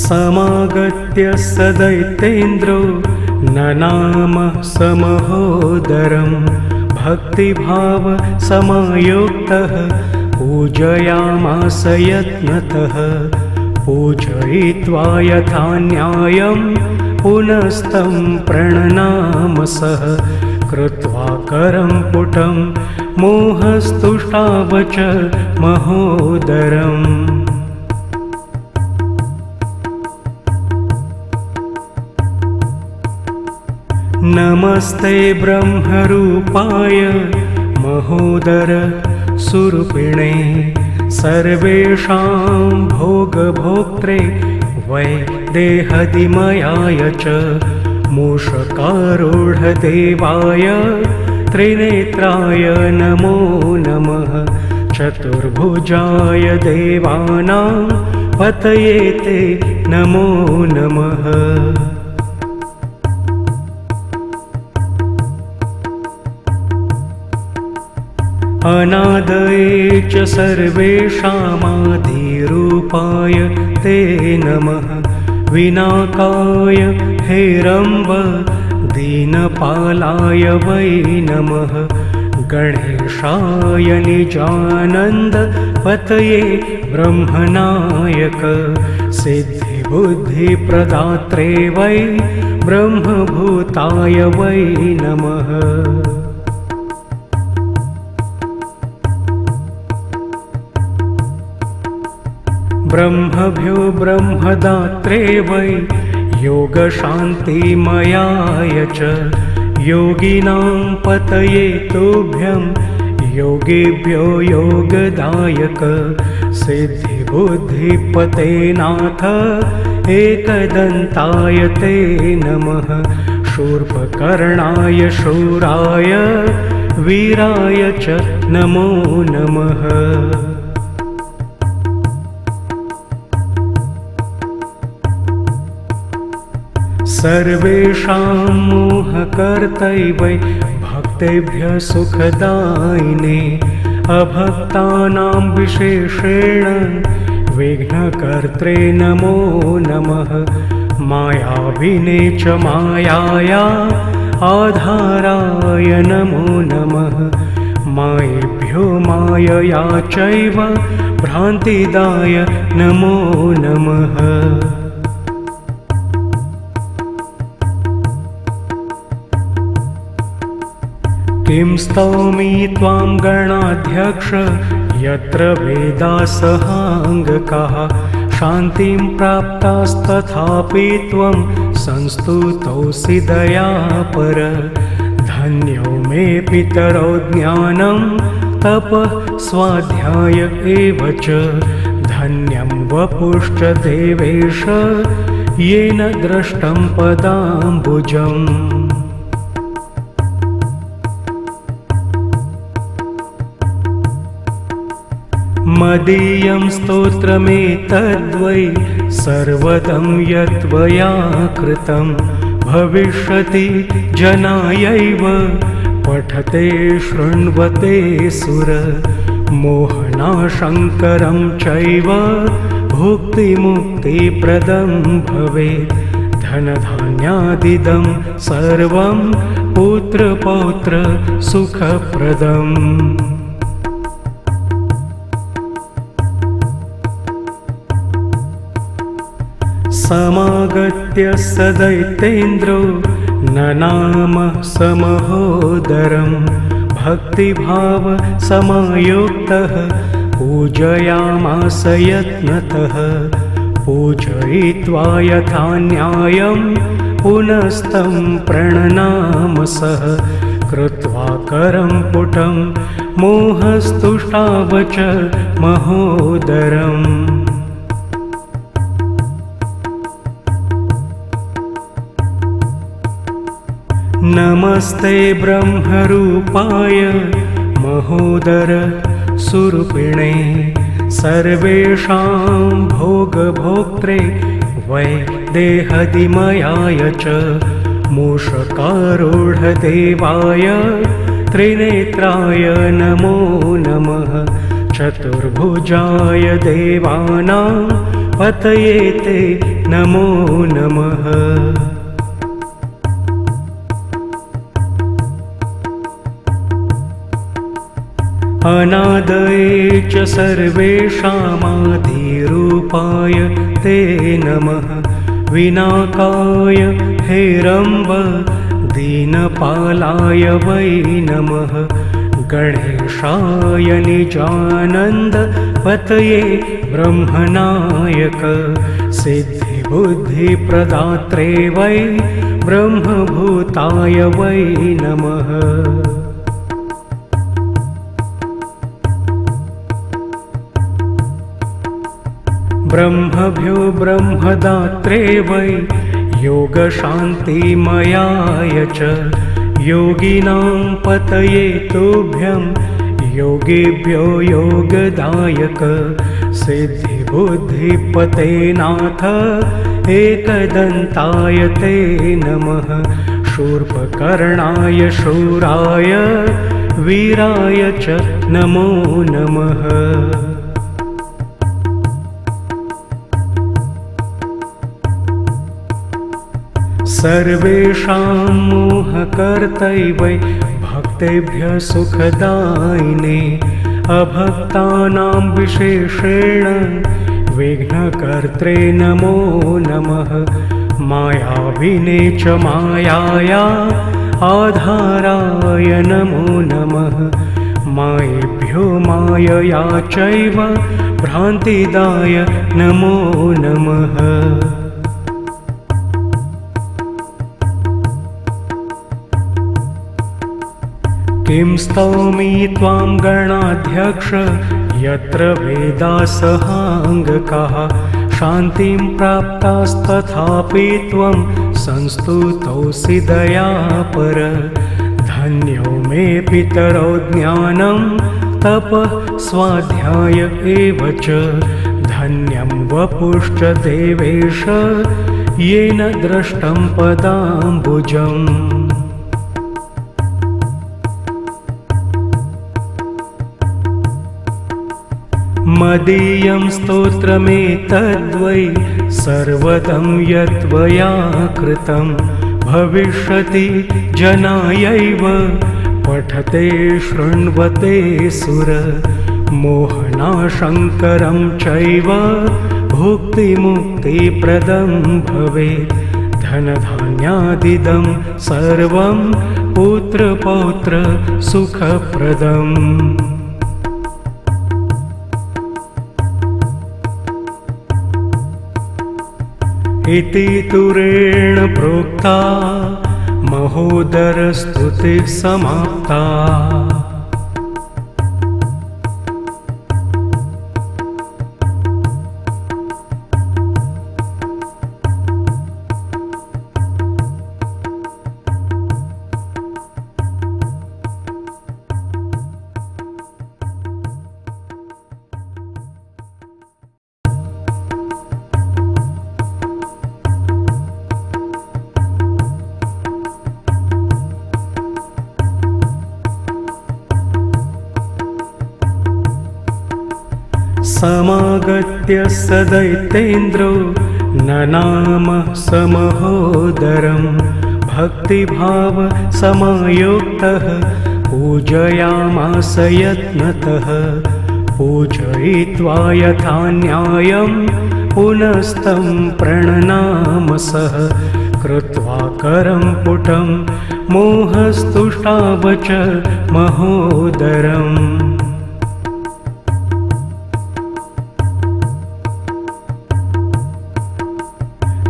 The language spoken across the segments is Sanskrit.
समागत्य सदैतेन्द्रो ननाम समहोदरं भक्तिभाव समायुक्तः पूजयामास यत्नतः पूजयित्वा यथा न्यायं पुनस्तं प्रणनामसः कृत्वा करं पुटं मोहस्तुष्टावच महोदरम्। नमस्ते ब्रह्मरूपाय महोदर सुरूपिणे सर्वेषां भोगभोक्त्रे वै देहदिमयाय च मूषकारूढदेवाय त्रिनेत्राय नमो नमः चतुर्भुजाय देवानां पतये ते नमो नमः। अनादये च सर्वेषामादिरूपाय ते नमः विनाकाय हेरम्ब दीनपालाय वै नमः गणेशाय निजानन्द पतये ब्रह्मनायक सिद्धिबुद्धिप्रदात्रे वै ब्रह्मभूताय वै नमः। ब्रह्मभ्यो ब्रह्मदात्रे वै योगशान्तिमयाय च योगिनां पतये तुभ्यं योगिभ्यो योगदायक सिद्धिबुद्धिपते नाथ एकदन्ताय ते नमः शूर्पकर्णाय शूराय वीराय च नमो नमः। सर्वेषां मोहकर्तै वै भक्तेभ्यः सुखदायिने अभक्तानां विशेषेण विघ्नकर्त्रे नमो नमः मायाविने च मायाया आधाराय नमो नमः मायेभ्यो मायया चैव भ्रान्तिदाय नमो नमः। किं स्तौमि त्वां गणाध्यक्ष यत्र वेदासहाङ्गकाः शान्तिं प्राप्तास्तथापि त्वं संस्तुतोऽसि दयापर धन्यो मे पितरो ज्ञानं तपः स्वाध्याय एव च धन्यं वपुश्च देवेश येन दृष्टं पदाम्बुजम्। मदीयं स्तोत्रमेतद्वै सर्वदं यद्वया कृतं भविष्यति जनायैव पठते शृण्वते सुर मोहनाशङ्करं चैव भुक्तिमुक्तिप्रदं भवेत् धनधान्यादिदं सर्वं पुत्रपौत्र सुखप्रदम्। समागत्य सदैतेन्द्रो ननाम समहोदरं भक्तिभाव समायुक्तः पूजयामास यत्नतः पूजयित्वा यथा न्यायं पुनस्तं प्रणनामसः कृत्वा करं पुटं मोहस्तुष्टावच महोदरम्। नमस्ते ब्रह्मरूपाय महोदर सुरूपिणे सर्वेषां भोगभोक्त्रे वै देहदिमयाय च मूषकारूढदेवाय त्रिनेत्राय नमो नमः चतुर्भुजाय देवानां पतये ते नमो नमः। अनादये च सर्वेषामादिरूपाय ते नमः। विनाकाय हेरम्ब दीनपालाय वै नमः। गणेशाय निजानन्द पतये ब्रह्मनायक। सिद्धिबुद्धिप्रदात्रे वै ब्रह्मभूताय वै नमः। ब्रह्मभ्यो ब्रह्मदात्रे वै योगशान्तिमयाय च। योगिनां पतये तुभ्यं योगिभ्यो योगदायक। सिद्धिबुद्धिपते नाथ एकदन्ताय ते नमः। शूर्पकर्णाय शूराय वीराय च नमो नमः। सर्वेषां मोहकर्तै वै भक्तेभ्यः सुखदायिने। अभक्तानां विशेषेण विघ्नकर्त्रे नमो नमः। मायाविने च मायाया आधाराय नमो नमः। मायेभ्यो मायया चैव भ्रान्तिदाय नमो नमः। किं स्तौमि त्वां गणाध्यक्ष यत्र वेदासहाङ्गकाः। शान्तिं प्राप्तास्तथापि त्वं संस्तुतोऽसि दयापर। धन्यो मे पितरो ज्ञानं तपः स्वाध्याय एव च। धन्यं वपुश्च देवेश येन दृष्टं पदाम्बुजम्। मदीयं स्तोत्रमेतद्वै सर्वदं यद्वया कृतं। भविष्यति जनायैव पठते शृण्वते सुर। मोहनाशङ्करं चैव भुक्तिमुक्तिप्रदं भवेत्। धनधान्यादिदं सर्वं पुत्रपौत्र सुखप्रदम्। इति तुरेण प्रोक्ता महोदरस्तुतिः समाप्ता। समागत्य स दैत्येन्द्रो ननाम समहोदरं। भक्तिभाव समायुक्तः पूजयामास यत्नतः। पूजयित्वा यथा न्यायं पुनस्तं प्रणनामसः। कृत्वा करं पुटं मोहस्तुष्टाव च महोदरम्।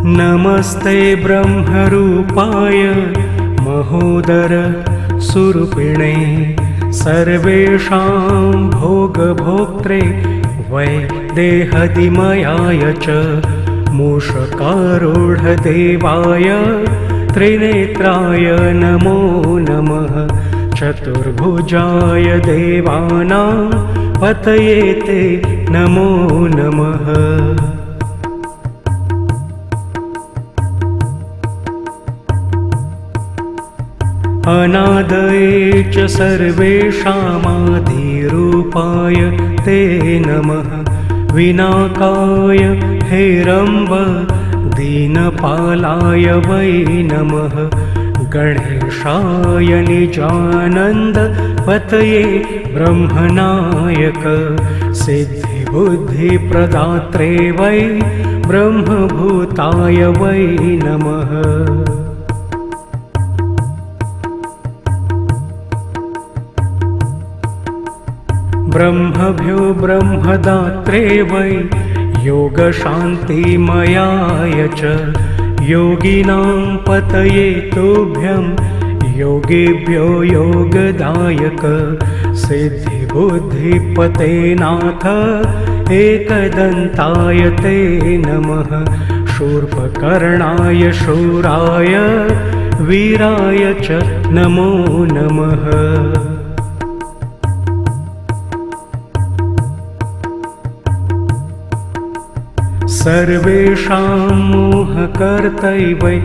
नमस्ते ब्रह्मरूपाय महोदर सुरूपिणे। सर्वेषां भोगभोक्त्रे वै देहदिमयाय च। मूषकारूढदेवाय त्रिनेत्राय नमो नमः। चतुर्भुजाय देवानां पतये ते नमो नमः। अनादये च सर्वेषामादिरूपाय ते नमः। विनाकाय हेरम्ब दीनपालाय वै नमः। गणेशाय निजानन्द पतये ब्रह्मनायक सिद्धिबुद्धिप्रदात्रे वै ब्रह्मभूताय वै नमः। ब्रह्मभ्यो ब्रह्मदात्रे वै योगशान्तिमयाय च योगिनां पतये तुभ्यं योगिभ्यो योगदायक सिद्धिबुद्धिपते नाथ एकदन्ताय ते नमः। शूर्पकर्णाय शूराय वीराय च नमो नमः। सर्वेषां मोहकर्तै वै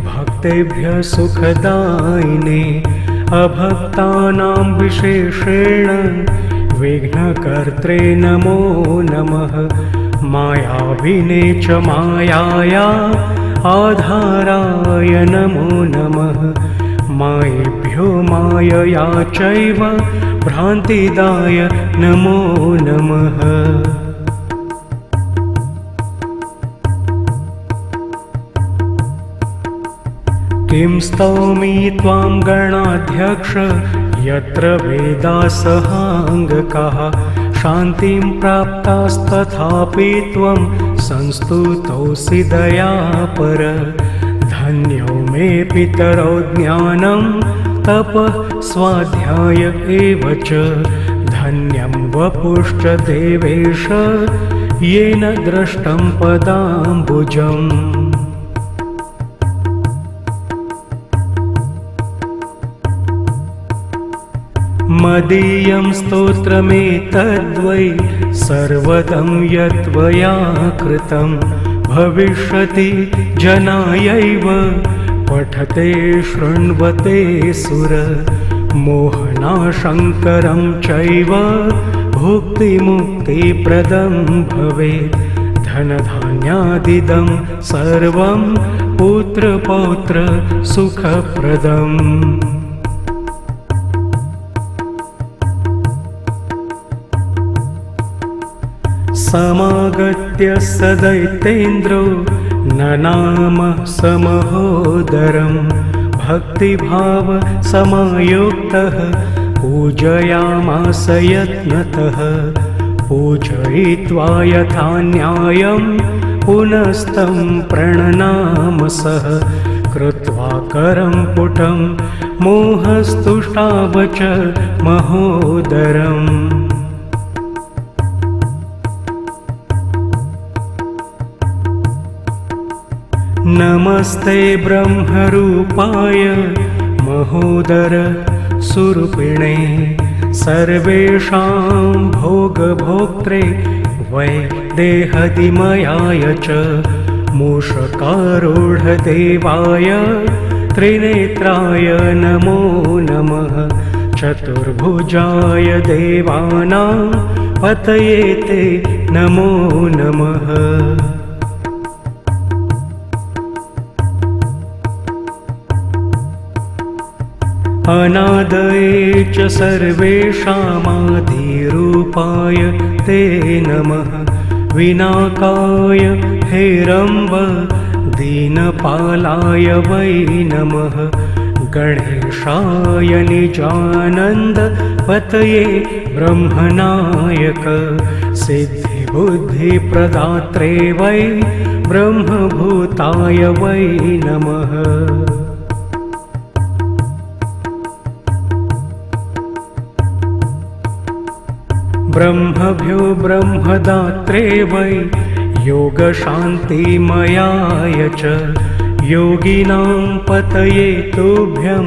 भक्तेभ्यः सुखदायिने अभक्तानां विशेषेण विघ्नकर्त्रे नमो नमः। मायाविने च मायाया आधाराय नमो नमः। मायेभ्यो मायया चैव भ्रान्तिदाय नमो नमः। किं स्तौमि त्वां गणाध्यक्ष यत्र वेदासहाङ्गकाः शान्तिं प्राप्तास्तथापि त्वं संस्तुतोऽसि दयापर। धन्यो मे पितरो ज्ञानं तपः स्वाध्याय एव च धन्यं वपुश्च देवेश येन दृष्टं पदाम्बुजम्। मदीयं स्तोत्रमेतद्वै सर्वदं यत्त्वया कृतं भविष्यति जनायैव पठते शृण्वते सुर। मोहनाशङ्करं चैव भुक्तिमुक्तिप्रदं भवेत्। धनधान्यादिदं सर्वं पुत्रपौत्र सुखप्रदम्। समागत्य सदैतेन्द्रो ननाम समहोदरं भक्तिभाव समायुक्तः पूजयामास यत्नतः। पूजयित्वा यथा न्यायं पुनस्तं प्रणनामसः। कृत्वा करं पुटं मोहस्तुष्टाव च महोदरम्। नमस्ते ब्रह्मरूपाय महोदर सुरूपिणे सर्वेषां भोगभोक्त्रे वै देहदिमयाय च मूषकारूढदेवाय त्रिनेत्राय नमो नमः। चतुर्भुजाय देवानां पतये ते नमो नमः। अनादये च सर्वेषामादिरूपाय ते नमः। विनाकाय हेरम्ब दीनपालाय वै नमः। गणेशाय निजानन्द पतये ब्रह्मनायक सिद्धिबुद्धिप्रदात्रे वै ब्रह्मभूताय वै नमः। ब्रह्मभ्यो ब्रह्मदात्रे वै योगशान्तिमयाय च योगिनां पतये तुभ्यं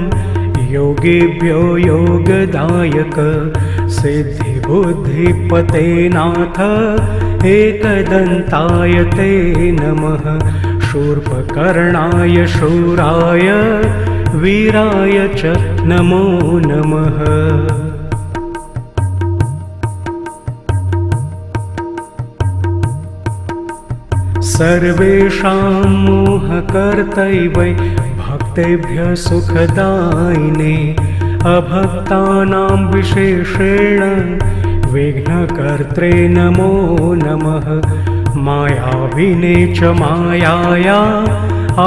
योगिभ्यो योगदायक सिद्धिबुद्धिपते नाथ एकदन्ताय ते नमः। शूर्पकर्णाय शूराय वीराय च नमो नमः। सर्वेषां मोहकर्तै वै भक्तेभ्यः सुखदायिने अभक्तानां विशेषेण विघ्नकर्त्रे नमो नमः मायाविने च मायाया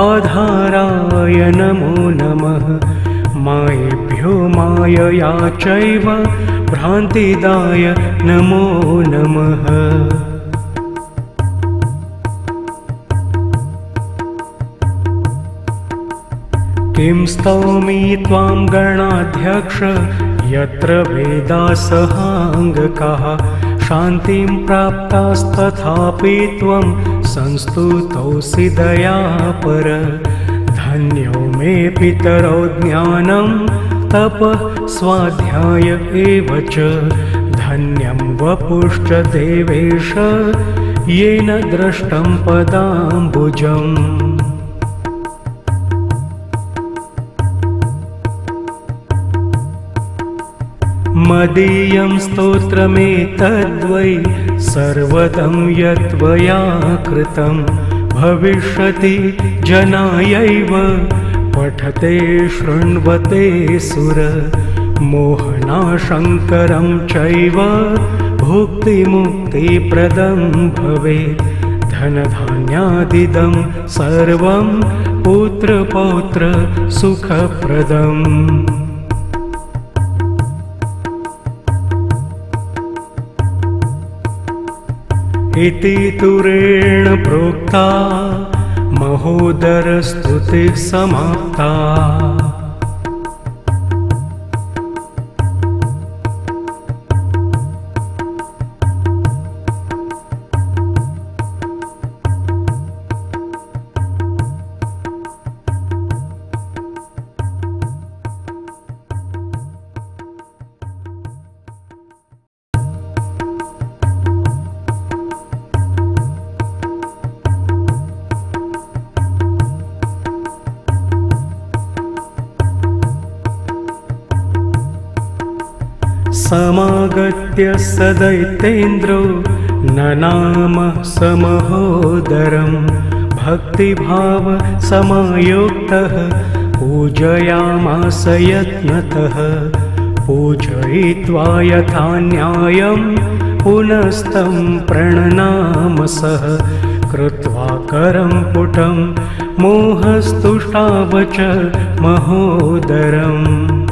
आधाराय नमो नमः मायेभ्यो मायया चैव भ्रान्तिदाय नमो नमः किं स्तौमि त्वां गणाध्यक्ष यत्र वेदासहाङ्गकाः शान्तिं प्राप्तास्तथापि त्वं संस्तुतोऽसि दयापर धन्यो मे पितरो ज्ञानं तपः स्वाध्याय एव च धन्यं वपुश्च देवेश येन दृष्टं पदाम्बुजम् मदीयं स्तोत्रमेतद्वै सर्वदं यत्त्वया कृतं भविष्यति जनायैव पठते शृण्वते सुर मोहनाशङ्करं चैव भुक्तिमुक्तिप्रदं भवेत् धनधान्यादिदं सर्वं पुत्रपौत्र सुखप्रदम् इति तुरेण प्रोक्ता महोदरस्तुतिः समाप्ता समागत्य स दैत्येन्द्रो ननाम समहोदरं भक्तिभाव समायुक्तः पूजयामास यत्नतः पूजयित्वा यथा न्यायं पुनस्तं प्रणनाम सः कृत्वा करं पुटं मोहस्तुष्टाव च महोदरम्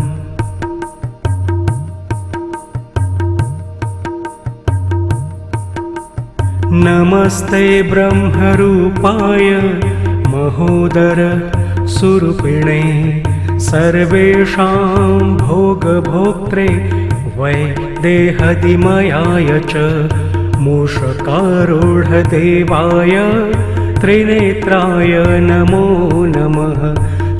नमस्ते ब्रह्मरूपाय महोदर सुरूपिणे सर्वेषां भोगभोक्त्रे वै देहदिमयाय च मूषकारूढदेवाय त्रिनेत्राय नमो नमः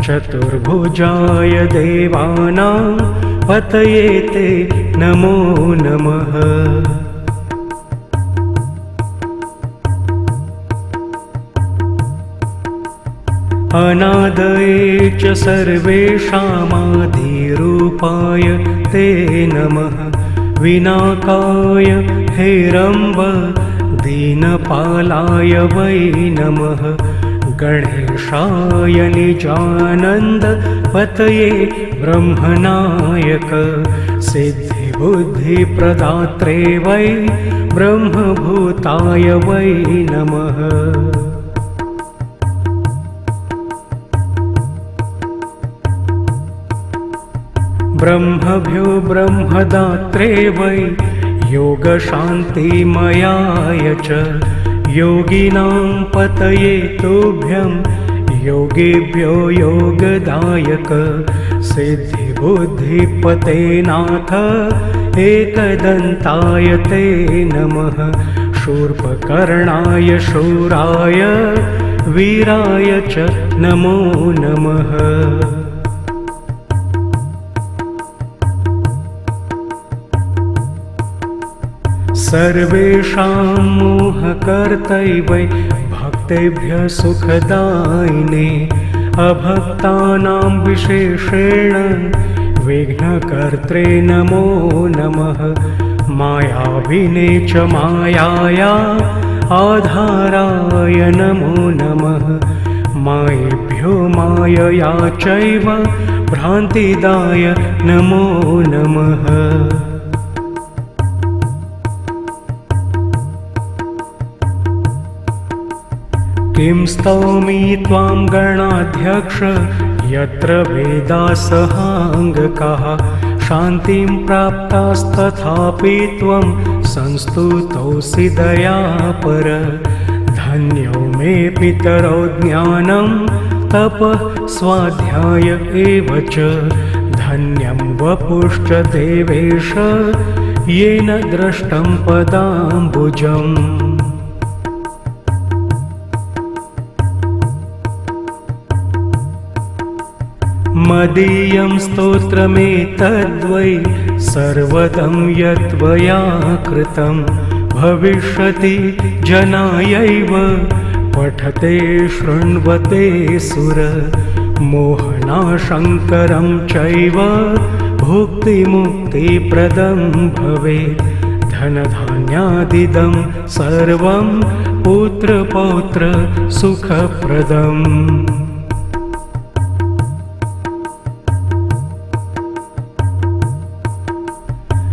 चतुर्भुजाय देवानां पतये ते नमो नमः अनादये च सर्वेषामादिरूपाय ते नमः विनाकाय हेरम्ब दीनपालाय वै नमः गणेशाय निजानन्द पतये ब्रह्मनायक सिद्धिबुद्धिप्रदात्रे वै ब्रह्मभूताय वै नमः ब्रह्मभ्यो ब्रह्मदात्रे वै योगशान्तिमयाय च योगिनां पतये तुभ्यं योगिभ्यो योगदायक सिद्धिबुद्धिपते नाथ एकदन्ताय ते नमः शूर्पकर्णाय शूराय वीराय च नमो नमः सर्वेषां मोहकर्तै वै भक्तेभ्यः सुखदायिने अभक्तानां विशेषेण विघ्नकर्त्रे नमो नमः मायाविने च मायाया आधाराय नमो नमः। मायेभ्यो मायया चैव भ्रान्तिदाय नमो नमः। किं स्तौमि त्वां गणाध्यक्ष यत्र वेदासहाङ्गकाः शान्तिं प्राप्तास्तथापि त्वं संस्तुतोऽसि दयापर। धन्यो मे पितरो ज्ञानं तपः स्वाध्याय एव च। धन्यं वपुश्च देवेश येन दृष्टं पदाम्बुजम्। मदीयं स्तोत्रमेतद्वै सर्वदं यद्वया कृतं। भविष्यति जनायैव पठते शृण्वते सुर। मोहनाशङ्करं चैव भुक्तिमुक्तिप्रदं भवेत्। धनधान्यादिदं सर्वं पुत्रपौत्र सुखप्रदम्।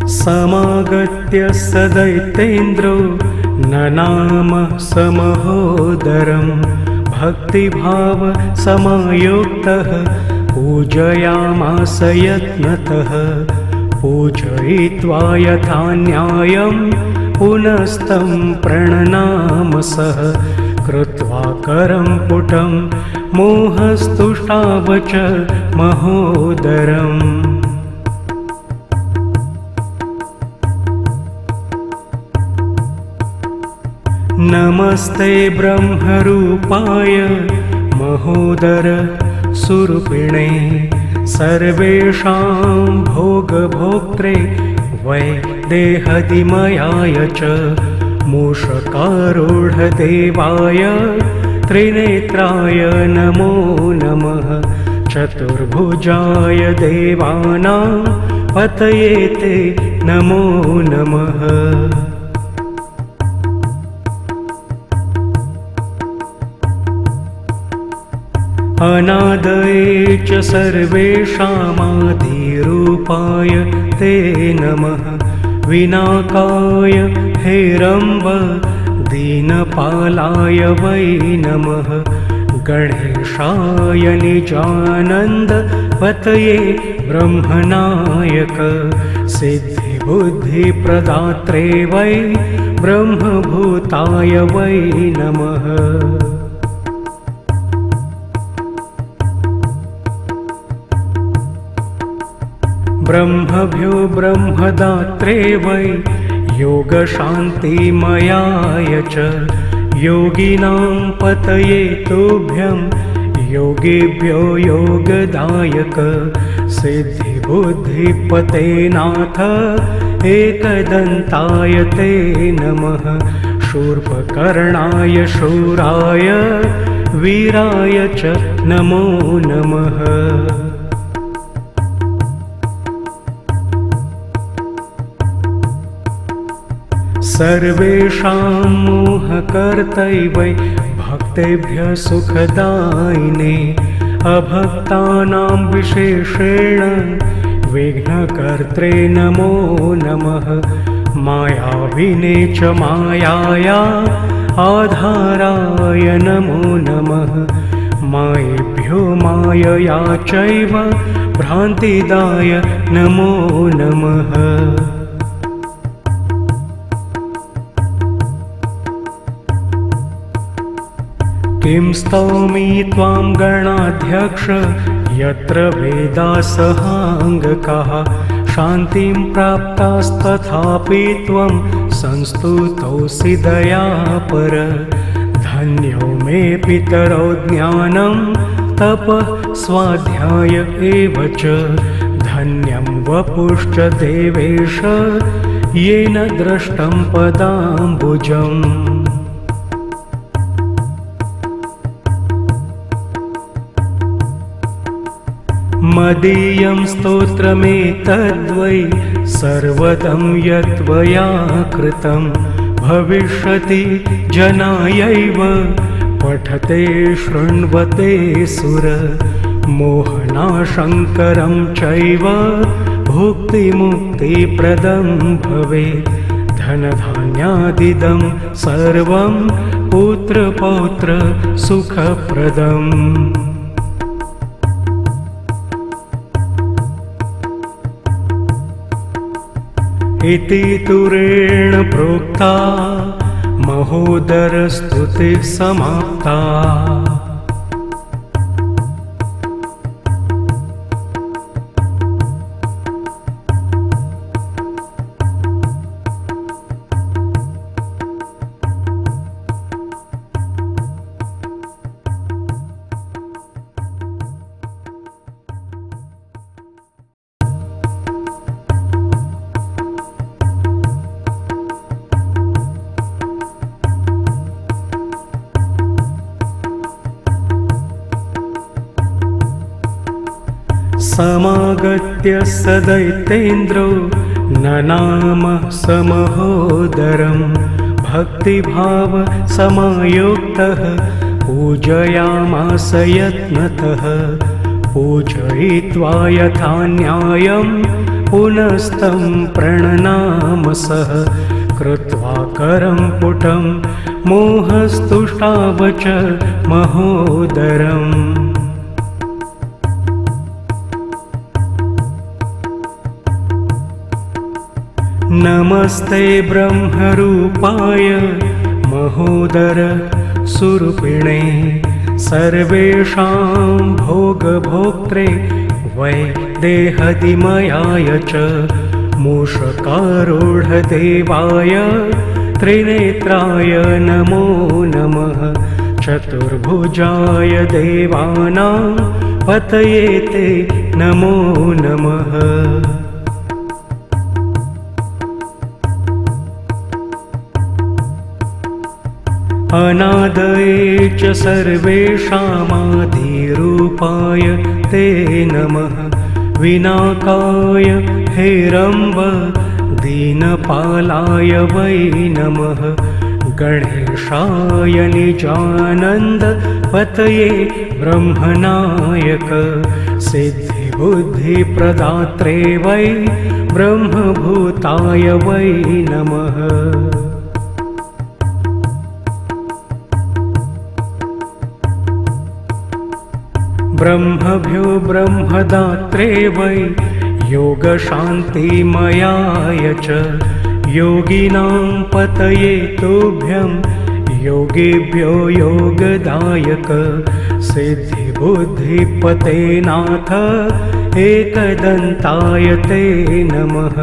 समागत्य स दैत्येन्द्रो ननाम समहोदरं। भक्तिभाव समायुक्तः पूजयामास यत्नतः। पूजयित्वा यथा न्यायं पुनस्तं प्रणनाम सः। कृत्वा करं पुटं मोहस्तुष्टाव च महोदरम्। नमस्ते ब्रह्मरूपाय महोदर सुरूपिणे। सर्वेषां भोगभोक्त्रे वै देहदिमयाय च। मूषकारूढदेवाय त्रिनेत्राय नमो नमः। चतुर्भुजाय देवानां पतये ते नमो नमः। अनादये च सर्वेषामादिरूपाय ते नमः। विनाकाय हेरम्ब दीनपालाय वै नमः। गणेशाय निजानन्द पतये ब्रह्मनायक। सिद्धिबुद्धिप्रदात्रे वै ब्रह्मभूताय वै नमः। ब्रह्मभ्यो ब्रह्मदात्रे वै योगशान्तिमयाय च। योगिनां पतये तुभ्यं योगिभ्यो योगदायक। सिद्धिबुद्धिपते नाथ एकदन्ताय ते नमः। शूर्पकर्णाय शूराय वीराय च नमो नमः। सर्वेषां मोहकर्तैवै भक्तेभ्यः सुखदायिने। अभक्तानां विशेषेण विघ्नकर्त्रे नमो नमः। मायाविने च मायाया आधाराय नमो नमः। मायेभ्यो मायया चैव भ्रान्तिदाय नमो नमः। किं स्तौमि त्वां गणाध्यक्ष यत्र वेदासहाङ्गकाः शान्तिं प्राप्तास्तथापि त्वं संस्तुतोऽसि दयापर। धन्यो मे पितरो ज्ञानं तपः स्वाध्याय एव च। धन्यं वपुश्च देवेश येन दृष्टं पदाम्बुजम्। मदीयं स्तोत्रमेतद्वै सर्वदं यद्वया कृतं। भविष्यति जनायैव पठते शृण्वते सुर मोहनाशङ्करं चैव भुक्तिमुक्तिप्रदं भवेत् धनधान्यादिदं सर्वं पुत्रपौत्र सुखप्रदम् इति तुरेण प्रोक्ता महोदरस्तुतिः समाप्ता समागत्य स दैत्येन्द्रो ननाम समहोदरं भक्तिभाव समायुक्तः पूजयामास यत्नतः पूजयित्वा यथा न्यायं पुनस्तं प्रणनाम सः कृत्वा करं पुटं मोहस्तुष्टावच महोदरम् नमस्ते ब्रह्मरूपाय महोदर सुरूपिणे सर्वेषां भोगभोक्त्रे वै देहदिमयाय च मूषकारूढदेवाय त्रिनेत्राय नमो नमः चतुर्भुजाय देवानां पतये ते नमो नमः अनादये च सर्वेषामादिरूपाय ते नमः विनाकाय हेरम्ब दीनपालाय वै नमः गणेशाय निजानन्द पतये ब्रह्मनायक सिद्धिबुद्धिप्रदात्रे वै ब्रह्मभूताय वै नमः ब्रह्मभ्यो ब्रह्मदात्रे वै योगशान्तिमयाय च योगिनां पतये तुभ्यं योगिभ्यो योगदायक सिद्धिबुद्धिपते नाथ एकदन्ताय ते नमः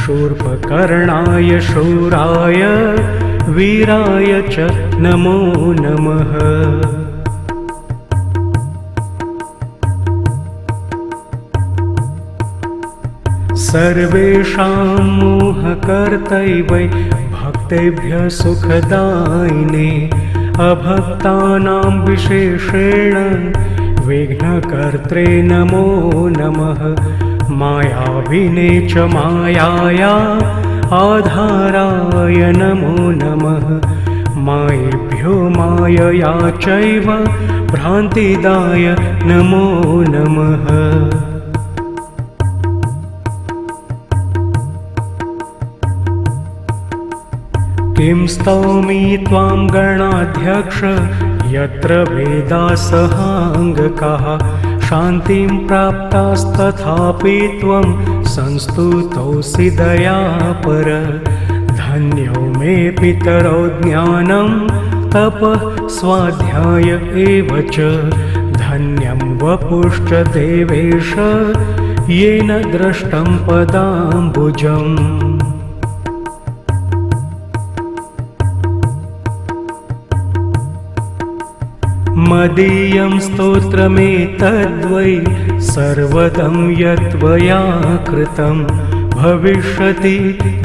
शूर्पकर्णाय शूराय वीराय च नमो नमः सर्वेषां मोहकर्तैवै भक्तेभ्यः सुखदायिने अभक्तानां विशेषेण विघ्नकर्त्रे नमो नमः मायाविने च मायाया आधाराय नमो नमः मायेभ्यो मायया चैव भ्रान्तिदाय नमो नमः किं स्तौमि त्वां गणाध्यक्ष यत्र वेदासहाङ्गकाः शान्तिं प्राप्तास्तथापि त्वं संस्तुतोऽसि दयापर धन्यो मे पितरो ज्ञानं तपः स्वाध्याय एव च धन्यं वपुश्च देवेश येन दृष्टं पदाम्बुजम् मदीयं स्तोत्रमेतद्वै सर्वदं यत्त्वया कृतं भविष्यति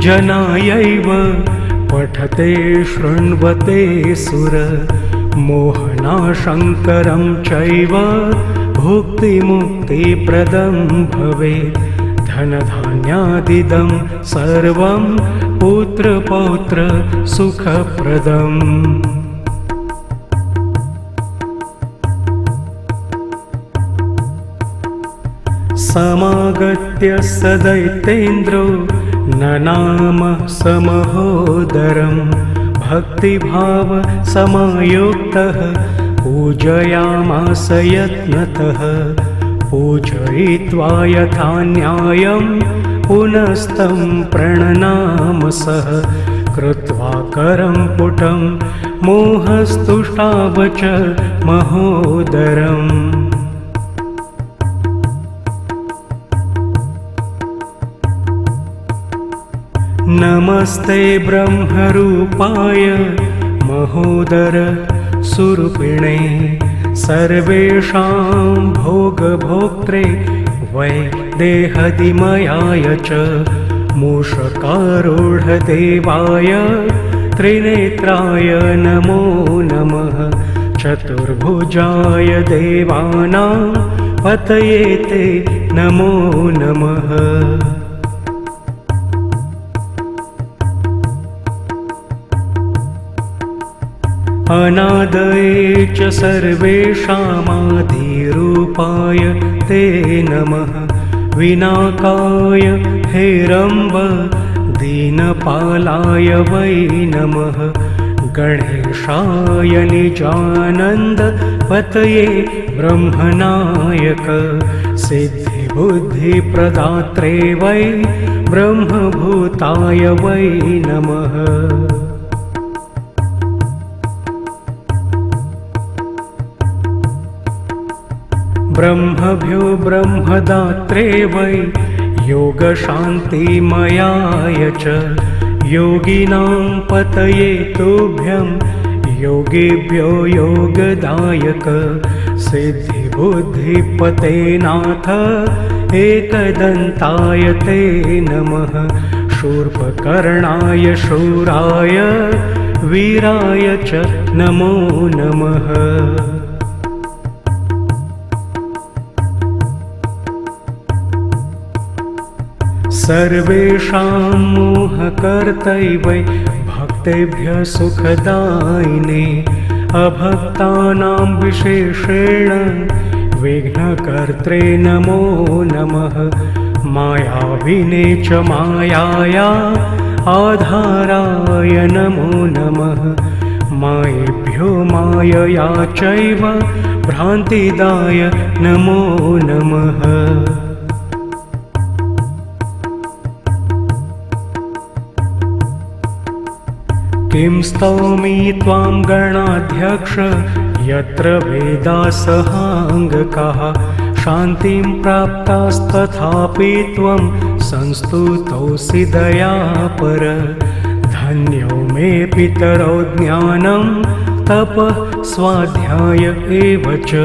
जनायैव पठते शृण्वते सुर मोहनाशङ्करं चैव भुक्तिमुक्तिप्रदं भवेत् धनधान्यादिदं सर्वं पुत्रपौत्र सुखप्रदम् समागत्य स दैत्येन्द्रो ननाम समहोदरं भक्तिभाव समायुक्तः पूजयामास यत्नतः पूजयित्वा यथा न्यायं पुनस्तं प्रणनाम सः कृत्वा करं पुटं मोहस्तुष्टाव च महोदरम् नमस्ते ब्रह्मरूपाय महोदर सुरूपिणे सर्वेषां भोगभोक्त्रे वै देहदिमयाय च मूषकारूढदेवाय त्रिनेत्राय नमो नमः चतुर्भुजाय देवानां पतये ते नमो नमः अनादये च सर्वेषामादिरूपाय ते नमः विनाकाय हेरम्ब दीनपालाय वै नमः गणेशाय निजानन्द पतये ब्रह्मनायक सिद्धिबुद्धिप्रदात्रे वै ब्रह्मभूताय वै नमः ब्रह्मभ्यो ब्रह्मदात्रे वै योगशान्तिमयाय च योगिनां पतये तुभ्यं योगिभ्यो योगदायक सिद्धिबुद्धिपते नाथ एकदन्ताय ते नमः शूर्पकर्णाय शूराय वीराय च नमो नमः सर्वेषां मोहकर्तैवै भक्तेभ्यः सुखदायिने अभक्तानां विशेषेण विघ्नकर्त्रे नमो नमः मायाविने च मायाया आधाराय नमो नमः मायेभ्यो मायया चैव भ्रान्तिदाय नमो नमः किं स्तौमि त्वां गणाध्यक्ष यत्र वेदासहाङ्गकाः शान्तिं प्राप्तास्तथापि त्वं संस्तुतोऽसि दयापर धन्यो मे पितरौ ज्ञानं तपः स्वाध्याय एव च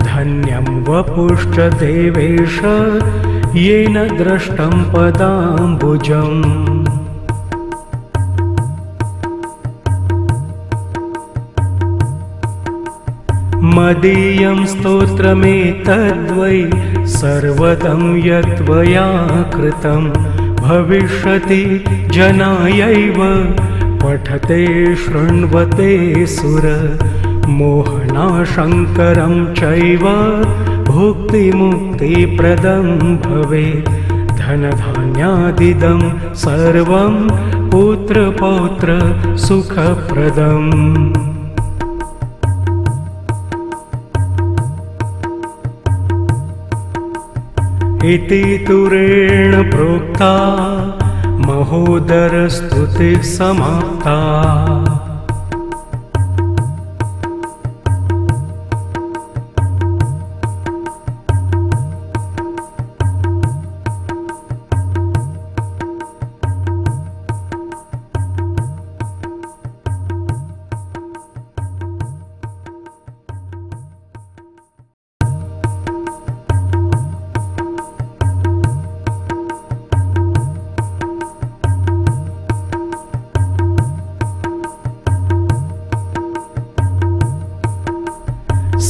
धन्यं वपुश्च देवेश येन दृष्टं पदाम्बुजम् मदीयं स्तोत्रमेतद्वै सर्वदं यत्त्वया कृतं भविष्यति जनायैव पठते शृण्वते सुर मोहनाशङ्करं चैव भुक्तिमुक्तिप्रदं भवेत् धनधान्यादिदं सर्वं पुत्रपौत्र सुखप्रदम् इति तुरेण प्रोक्ता महोदरस्तुतिः समाप्ता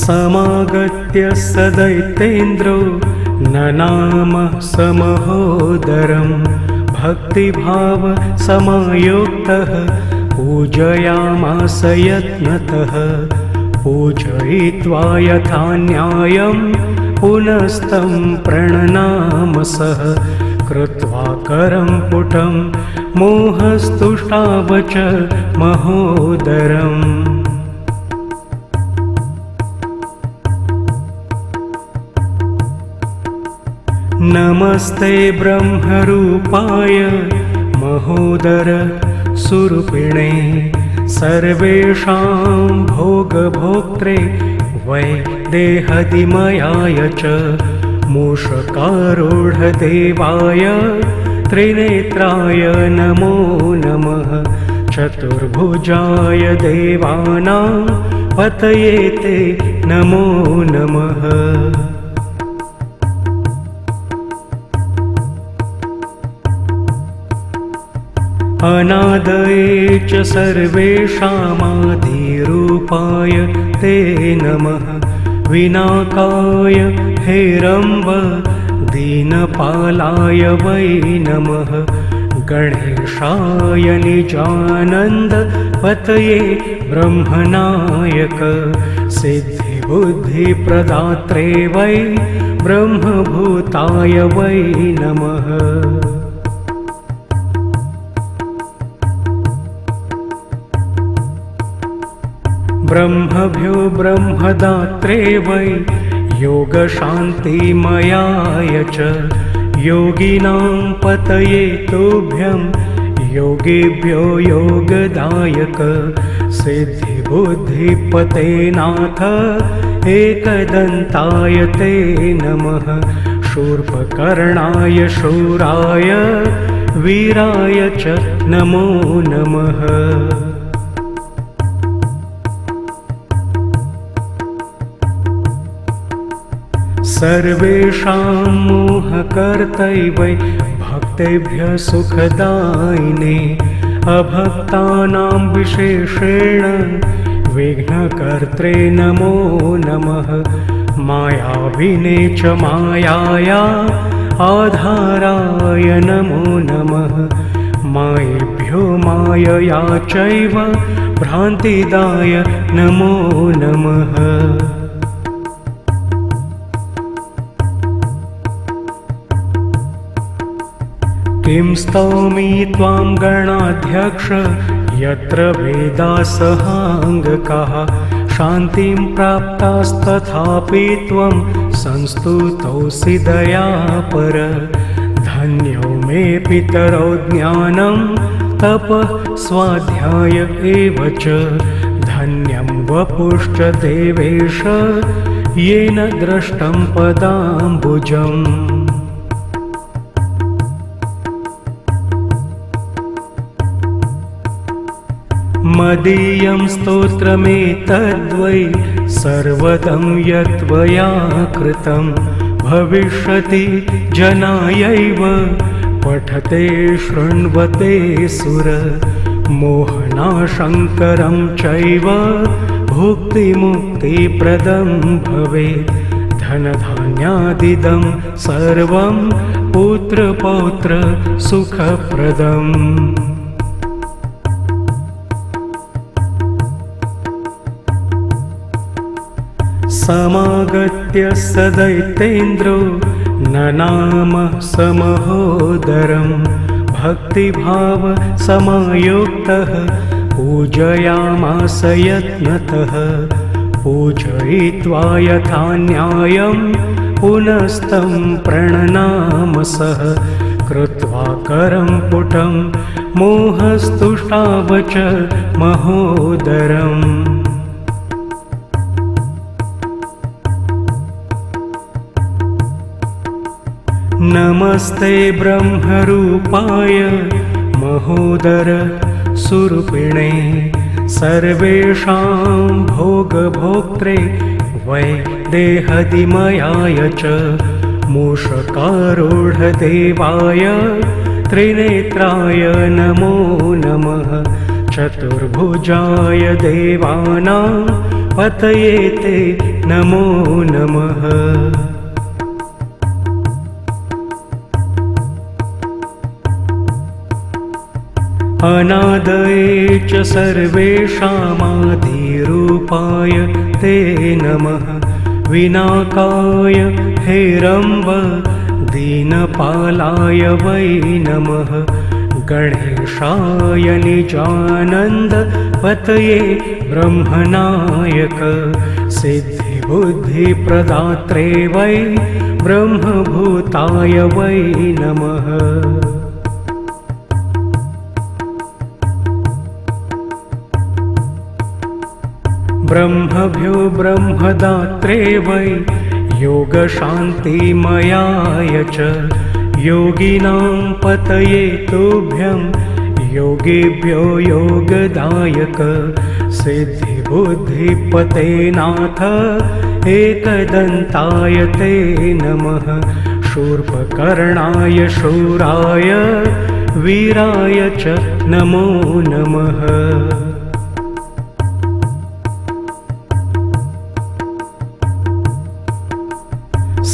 समागत्य स दैत्येन्द्रो ननाम समहोदरं भक्तिभाव समायुक्तः पूजयामास यत्नतः पूजयित्वा यथा न्यायं पुनस्तं प्रणनामसः कृत्वा करं पुटं मोहस्तुष्टावच महोदरम्। नमस्ते ब्रह्मरूपाय महोदर सुरूपिणे सर्वेषां भोगभोक्त्रे वै देहदिमयाय च मूषकारूढदेवाय त्रिनेत्राय नमो नमः चतुर्भुजाय देवानां पतये ते नमो नमः। अनादये च सर्वेषामादिरूपाय ते नमः विनाकाय हेरम्ब दीनपालाय वै नमः गणेशाय निजानन्द पतये ब्रह्मनायक सिद्धिबुद्धिप्रदात्रे वै ब्रह्मभूताय वै नमः। ब्रह्मभ्यो ब्रह्मदात्रे वै योगशान्तिमयाय च योगिनां पतये तुभ्यं योगिभ्यो योगदायक सिद्धिबुद्धिपते नाथ एकदन्ताय ते नमः शूर्पकर्णाय शूराय वीराय च नमो नमः। सर्वेषां मोहकर्तैवै भक्तेभ्यः सुखदायिने अभक्तानां विशेषेण विघ्नकर्त्रे नमो नमः मायाविने च मायाया आधाराय नमो नमः मायेभ्यो मायया चैव भ्रान्तिदाय नमो नमः। किं स्तौमि त्वां गणाध्यक्ष यत्र वेदासहाङ्गकाः शान्तिं प्राप्तास्तथापि त्वं संस्तुतोऽसि दयापर धन्यो मे पितरौ ज्ञानं तपः स्वाध्याय एव च धन्यं वपुश्च देवेश येन दृष्टं पदाम्बुजम्। मदीयं स्तोत्रमेतद्वै सर्वदं यत्त्वया कृतं भविष्यति जनायैव पठते शृण्वते सुर मोहनाशङ्करं चैव भुक्तिमुक्तिप्रदं भवेत् धनधान्यादिदं सर्वं पुत्रपौत्र सुखप्रदम्। समागत्य स दैत्येन्द्रो ननाम समहोदरं भक्तिभाव समायुक्तः पूजयामास यत्नतः पूजयित्वा यथा न्यायं पुनस्तं प्रणनामसः कृत्वा करं पुटं मोहस्तुष्टावच महोदरम्। नमस्ते ब्रह्मरूपाय महोदर सुरूपिणे सर्वेषां भोगभोक्त्रे वै देहदिमयाय च मूषकारूढदेवाय त्रिनेत्राय नमो नमः चतुर्भुजाय देवानां पतये ते नमो नमः। अनादये च सर्वेषामादिरूपाय ते नमः। विनाकाय हेरम्ब दीनपालाय वै नमः। गणेशाय निजानन्द पतये ब्रह्मनायक सिद्धिबुद्धिप्रदात्रे वै ब्रह्मभूताय वै नमः। ब्रह्मभ्यो ब्रह्मदात्रे वै योगशान्तिमयाय च योगिनां पतये तुभ्यं योगिभ्यो योगदायक सिद्धिबुद्धिपते नाथ एकदन्ताय ते नमः। शूर्पकर्णाय शूराय वीराय च नमो नमः।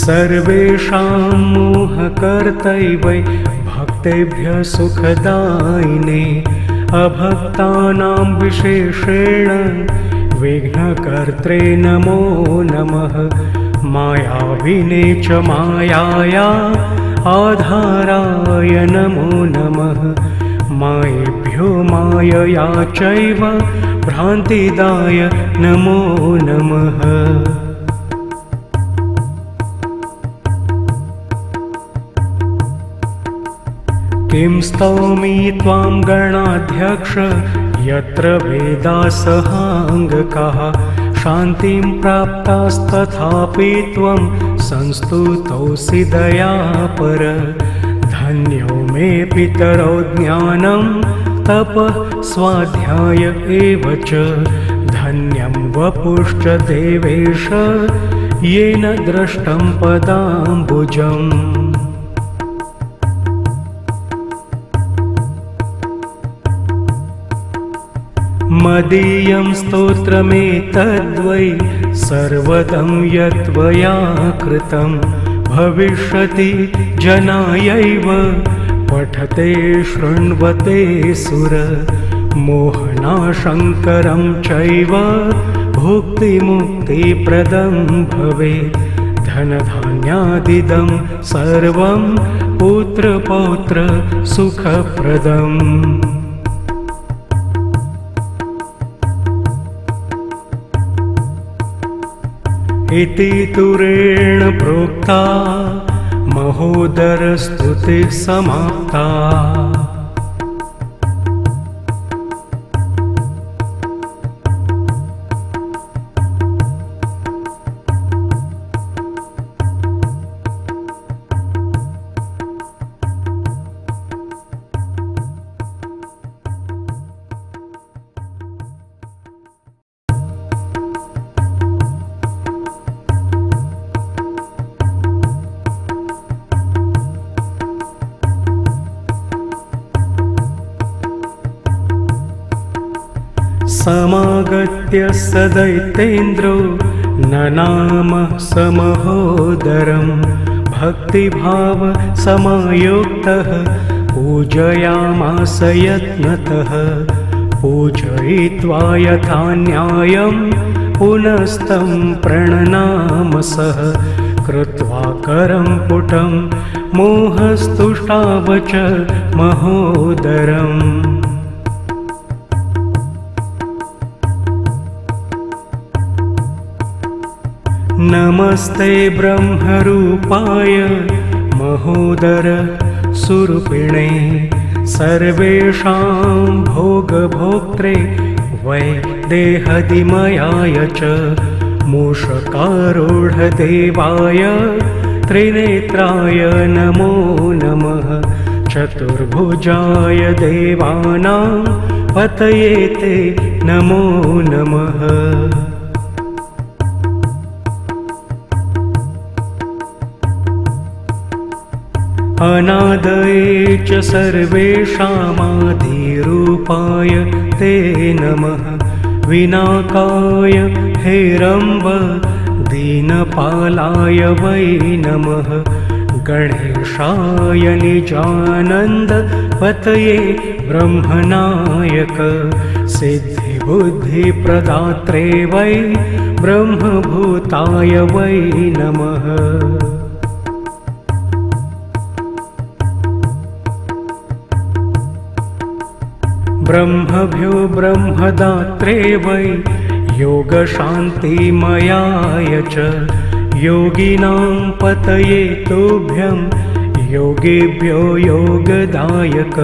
सर्वेषां मोहकर्तै वै भक्तेभ्यः सुखदायिने अभक्तानां विशेषेण विघ्नकर्त्रे नमो नमः। मायाविने च मायाया आधाराय नमो नमः। मायेभ्यो मायया चैव भ्रान्तिदाय नमो नमः। किं स्तौमि त्वां गणाध्यक्ष यत्र वेदासहाङ्गकाः शान्तिं प्राप्तास्तथापि त्वं संस्तुतोऽसि दयापर। धन्यो मे पितरौ ज्ञानं तपः स्वाध्याय एव च धन्यं वपुश्च देवेश येन दृष्टं पदाम्बुजम्। मदीयं स्तोत्रमेतद्वै सर्वदं यत्त्वया कृतं भविष्यति जनायैव पठते शृण्वते सुर। मोहनाशङ्करं चैव भुक्तिमुक्तिप्रदं भवेत्। धनधान्यादिदं सर्वं पुत्रपौत्र सुखप्रदम्। इति तुरेण प्रोक्ता महोदरस्तुतिः समाप्ता। समागत्य स दैत्येन्द्रो ननाम समहोदरं भक्तिभाव समायुक्तः पूजयामास यत्नतः। पूजयित्वा यथा न्यायं पुनस्तं प्रणनामसः। कृत्वा करं पुटं मोहस्तुष्टाव च महोदरम्। नमस्ते ब्रह्मरूपाय महोदर सुरूपिणे सर्वेषां भोगभोक्त्रे वै देहदिमयाय च मूषकारूढदेवाय त्रिनेत्राय नमो नमः। चतुर्भुजाय देवानां पतये ते नमो नमः। अनादये च सर्वेषामादिरूपाय ते नमः। विनाकाय हेरम्ब दीनपालाय वै नमः। गणेशाय निजानन्द पतये ब्रह्मनायक सिद्धिबुद्धिप्रदात्रे वै ब्रह्मभूताय वै नमः। ब्रह्मभ्यो ब्रह्मदात्रे वै योगशान्तिमयाय च योगिनां पतये तुभ्यं योगिभ्यो योगदायक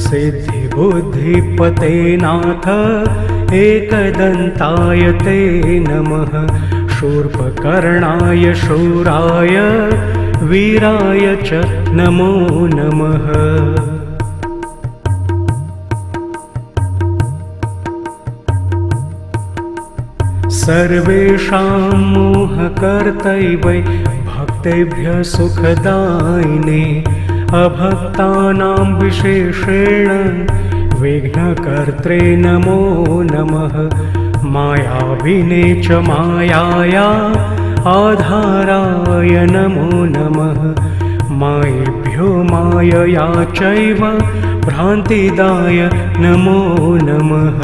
सिद्धिबुद्धिपते नाथ एकदन्ताय ते नमः। शूर्पकर्णाय शूराय वीराय च नमो नमः। सर्वेषां मोहकर्तै वै भक्तेभ्यः सुखदायिने अभक्तानां विशेषेण विघ्नकर्त्रे नमो नमः। मायाविने च मायाया आधाराय नमो नमः। मायेभ्यो मायया चैव भ्रान्तिदाय नमो नमः।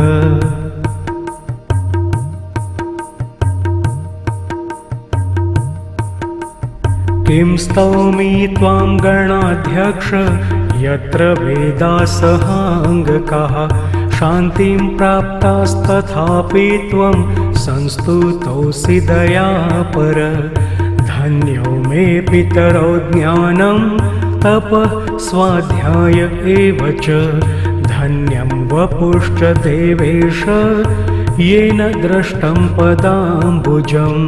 किं स्तौमि त्वां गणाध्यक्ष यत्र वेदासहाङ्गकाः शान्तिं प्राप्तास्तथापि त्वं संस्तुतोऽसि दयापर। धन्यो मे पितरो ज्ञानं तपः स्वाध्याय एव च धन्यं वपुश्च देवेश येन दृष्टं पदाम्बुजम्।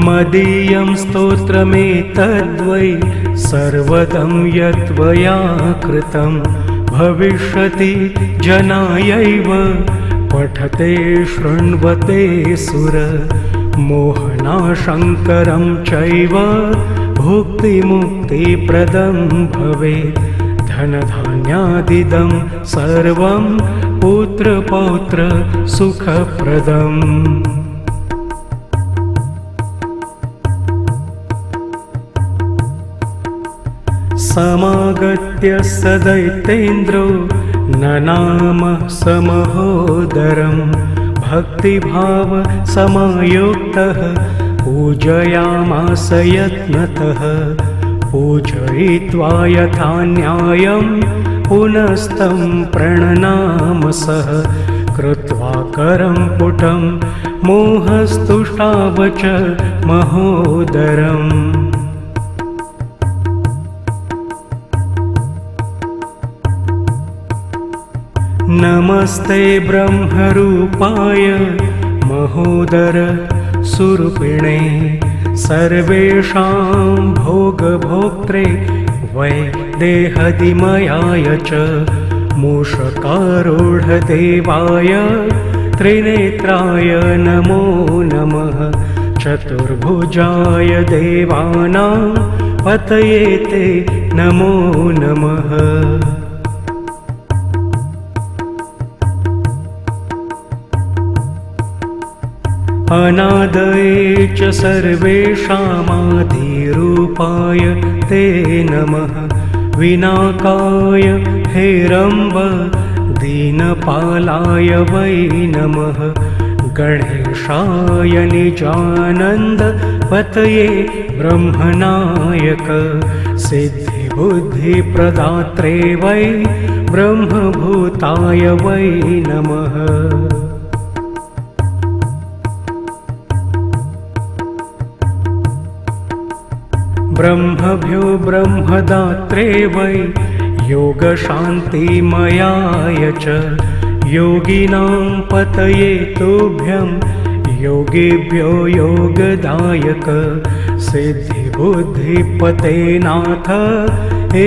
मदीयं स्तोत्रमेतद्वै सर्वदं यत्त्वया कृतं भविष्यति जनायैव पठते शृण्वते सुर। मोहनाशङ्करं चैव भुक्तिमुक्तिप्रदं भवेत्। धनधान्यादिदं सर्वं पुत्रपौत्र सुखप्रदम्। समागत्य सदैतेन्द्रो ननाम समहोदरं भक्तिभाव समायुक्तः पूजयामास यत्नतः। पूजयित्वा यथा न्यायं पुनस्तं प्रणनामसः। कृत्वा करं पुटं मोहस्तुष्टाव च महोदरम्। नमस्ते ब्रह्मरूपाय महोदर सुरूपिणे सर्वेषां भोगभोक्त्रे वै देहदिमयाय च मूषकारूढदेवाय त्रिनेत्राय नमो नमः। चतुर्भुजाय देवानां पतये ते नमो नमः। अनादये च सर्वेषामादिरूपाय ते नमः। विनाकाय हेरम्ब दीनपालाय वै नमः। गणेशाय निजानन्द पतये ब्रह्मनायक सिद्धिबुद्धिप्रदात्रे वै ब्रह्मभूताय वै नमः। ब्रह्मभ्यो ब्रह्मदात्रे वै योगशान्तिमयाय च योगिनां पतये तुभ्यं योगिभ्यो योगदायक सिद्धिबुद्धिपते नाथ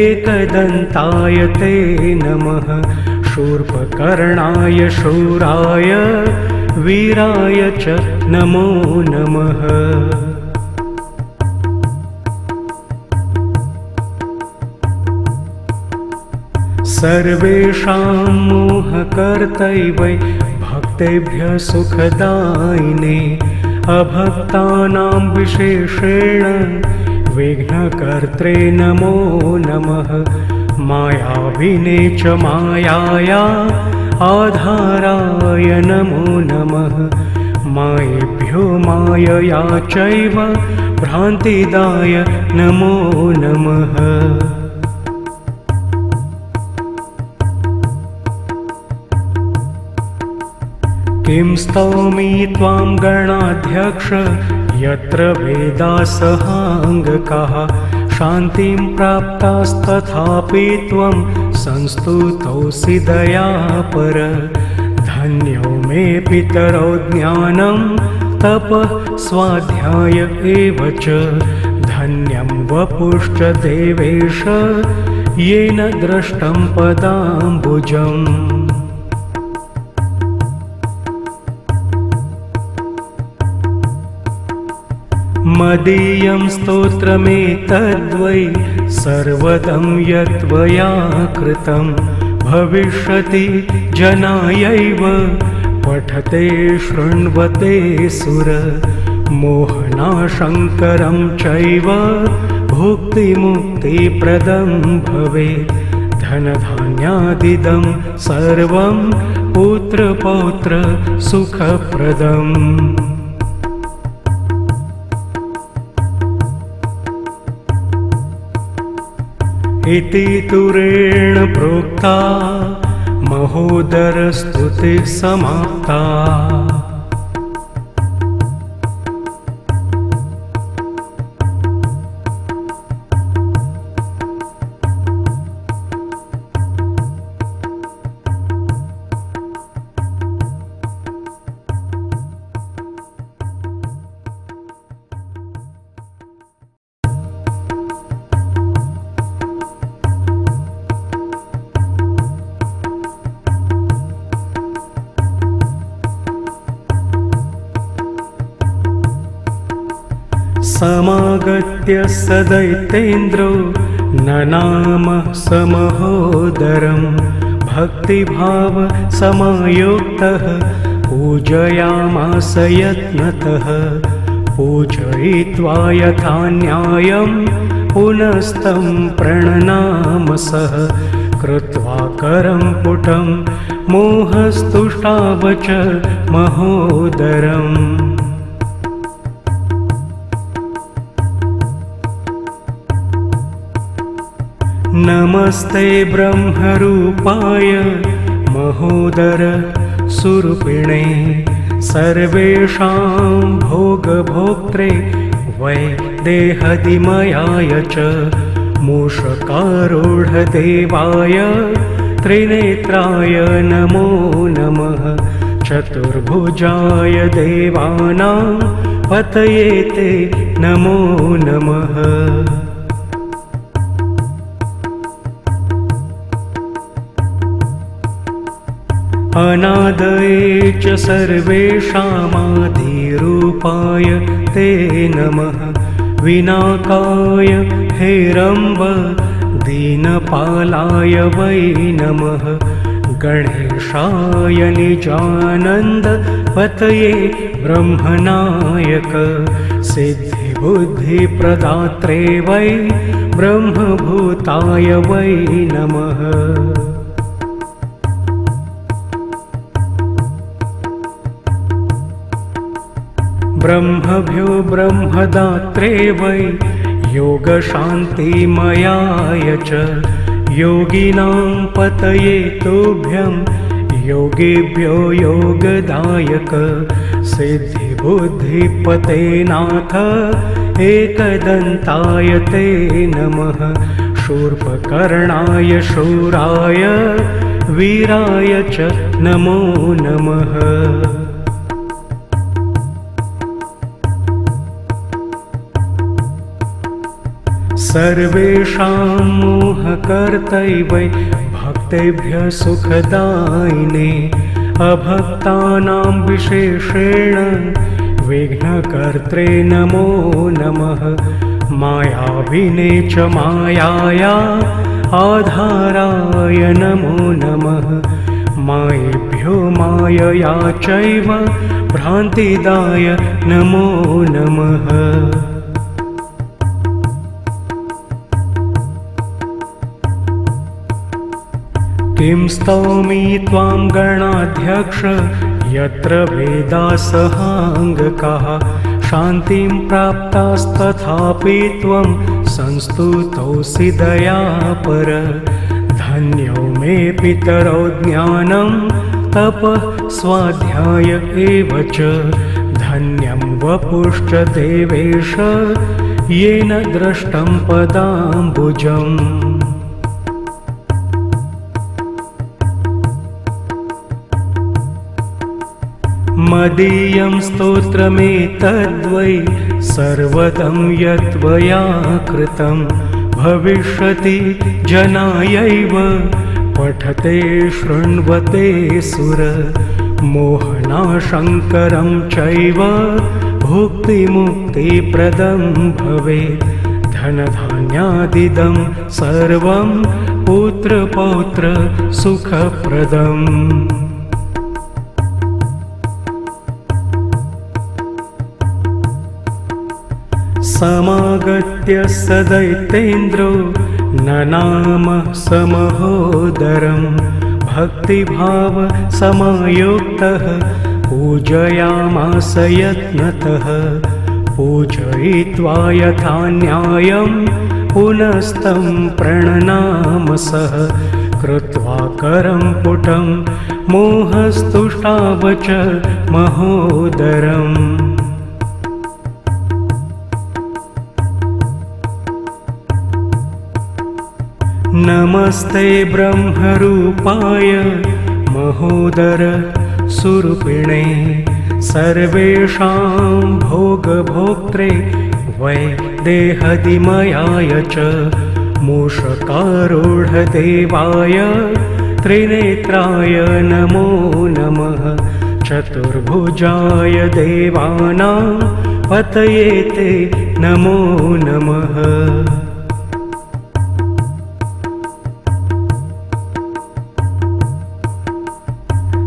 एकदन्ताय ते नमः। शूर्पकर्णाय शूराय वीराय च नमो नमः। सर्वेषां मोहकर्तै वै भक्तेभ्यः सुखदायिने अभक्तानां विशेषेण विघ्नकर्त्रे नमो नमः। मायाविने च मायाया आधाराय नमो नमः। मायेभ्यो मायया चैव भ्रान्तिदाय नमो नमः। किं स्तौमि त्वां गणाध्यक्ष यत्र वेदासहाङ्गकाः शान्तिं प्राप्तास्तथापि त्वं संस्तुतोऽसि दयापर। धन्यो मे पितरौ ज्ञानं तपः स्वाध्याय एव च धन्यं वपुश्च देवेश येन दृष्टं पदाम्बुजम्। मदीयं स्तोत्रमेतद्वै सर्वदं यत्त्वया कृतं भविष्यति जनायैव पठते शृण्वते सुर। मोहनाशङ्करं चैव भुक्तिमुक्तिप्रदं भवेत्। धनधान्यादिदं सर्वं पुत्रपौत्र सुखप्रदम्। इति तुरेण प्रोक्ता महोदरस्तुतिः समाप्ता। समागत्य स दैत्येन्द्रो ननाम समहोदरं भक्तिभाव समायुक्तः पूजयामास यत्नतः। पूजयित्वा यथा न्यायं पुनस्तं प्रणनाम सः। कृत्वा करं पुटं मोहस्तुष्टाव च महोदरम्। नमस्ते ब्रह्मरूपाय महोदर सुरूपिणे सर्वेषां भोगभोक्त्रे वै देहदिमयाय च मूषकारूढदेवाय त्रिनेत्राय नमो नमः। चतुर्भुजाय देवानां पतये ते नमो नमः। अनादये च सर्वेषामादिरूपाय ते नमः। विनाकाय हेरम्ब दीनपालाय वै नमः। गणेशाय निजानन्द पतये ब्रह्मनायक। सिद्धिबुद्धिप्रदात्रे वै ब्रह्मभूताय वै नमः। ब्रह्मभ्यो ब्रह्मदात्रे वै योगशान्तिमयाय च योगिनां पतये तुभ्यं योगिभ्यो योगदायक। सिद्धिबुद्धिपते नाथ एकदन्ताय ते नमः। शूर्पकर्णाय शूराय वीराय च नमो नमः। सर्वेषां मोहकर्तै वै भक्तेभ्यः सुखदायिने अभक्तानां विशेषेण विघ्नकर्त्रे नमो नमः। मायाविने च मायाया आधाराय नमो नमः। मायेभ्यो मायया चैव भ्रान्तिदाय नमो नमः। किं स्तौमि त्वां गणाध्यक्ष यत्र वेदासहाङ्गकाः शान्तिं प्राप्तास्तथापि त्वं संस्तुतोऽसि दयापर। धन्यो मे पितरो ज्ञानं तपः स्वाध्याय एव च धन्यं वपुश्च देवेश येन दृष्टं पदाम्बुजम्। मदीयं स्तोत्रमेतद्वै सर्वदं यद्वया कृतं भविष्यति जनायैव पठते शृण्वते सुर। मोहनाशङ्करं चैव भुक्तिमुक्तिप्रदं भवेत्। धनधान्यादिदं सर्वं पुत्रपौत्र सुखप्रदम्। समागत्य स दैत्येन्द्रो ननाम समहोदरं भक्तिभाव समायुक्तः पूजयामास यत्नतः। पूजयित्वा यथा न्यायं पुनस्तं प्रणनाम सः। कृत्वा करं पुटं मोहस्तुष्टाव च महोदरम्। नमस्ते ब्रह्मरूपाय महोदर सुरूपिणे सर्वेषां भोगभोक्त्रे वै देहदिमयाय च मूषकारूढदेवाय त्रिनेत्राय नमो नमः। चतुर्भुजाय देवानां पतये ते नमो नमः।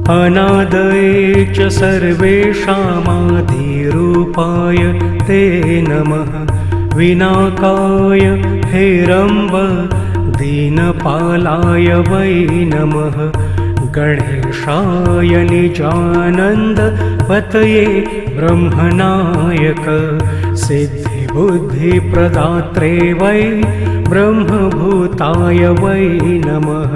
अनादये च सर्वेषामादिरूपाय ते नमः। विनाकाय हेरम्ब दीनपालाय वै नमः। गणेशाय निजानन्द पतये ब्रह्मनायक। सिद्धिबुद्धिप्रदात्रे वै ब्रह्मभूताय वै नमः।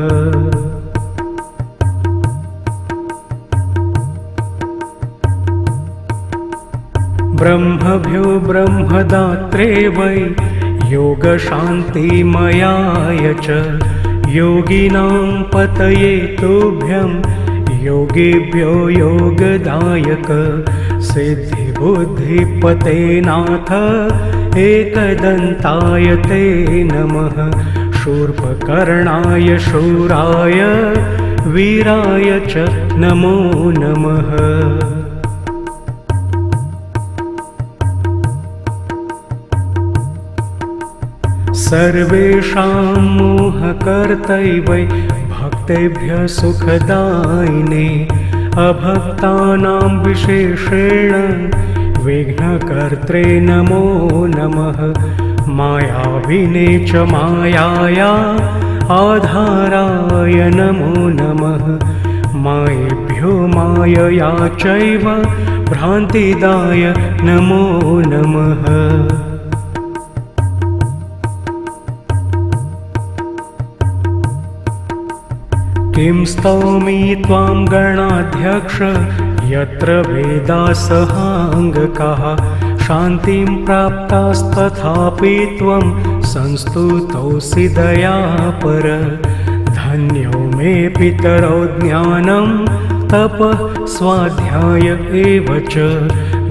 ब्रह्मभ्यो ब्रह्मदात्रे वै योगशान्तिमयाय च योगिनां पतये तुभ्यं योगिभ्यो योगदायक। सिद्धिबुद्धिपते नाथ एकदन्ताय ते नमः। शूर्पकर्णाय शूराय वीराय च नमो नमः। सर्वेषां मोहकर्तैवै भक्तेभ्यः सुखदायिने अभक्तानां विशेषेण विघ्नकर्त्रे नमो नमः। मायाविने च मायाया आधाराय नमो नमः। मायेभ्यो मायया चैव भ्रान्तिदाय नमो नमः। किं स्तौमि त्वां गणाध्यक्ष यत्र वेदासहाङ्गकाः शान्तिं प्राप्तास्तथापि त्वं संस्तुतोऽसि दयापर। धन्यो मे पितरो ज्ञानं तपः स्वाध्याय एव च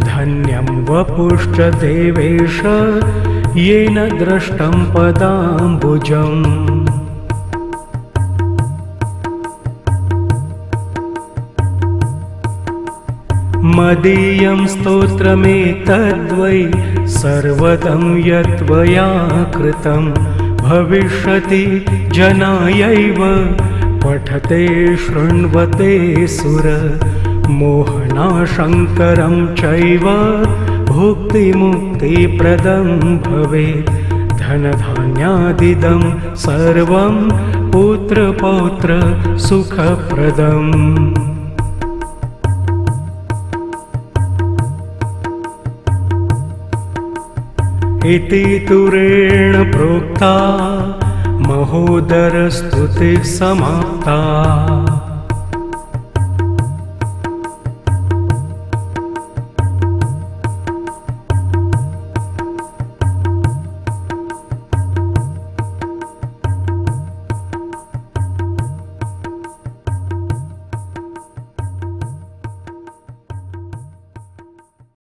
धन्यं वपुश्च देवेश येन दृष्टं पदाम्बुजम्। मदीयं स्तोत्रमेतद्वै सर्वदं यद्वया कृतं भविष्यति जनायैव पठते शृण्वते सुर मोहनाशङ्करं चैव भुक्तिमुक्तिप्रदं भवेत् धनधान्यादिदं सर्वं पुत्रपौत्र सुखप्रदम् इति तुरेण प्रोक्ता महोदरस्तुतिः समाप्ता।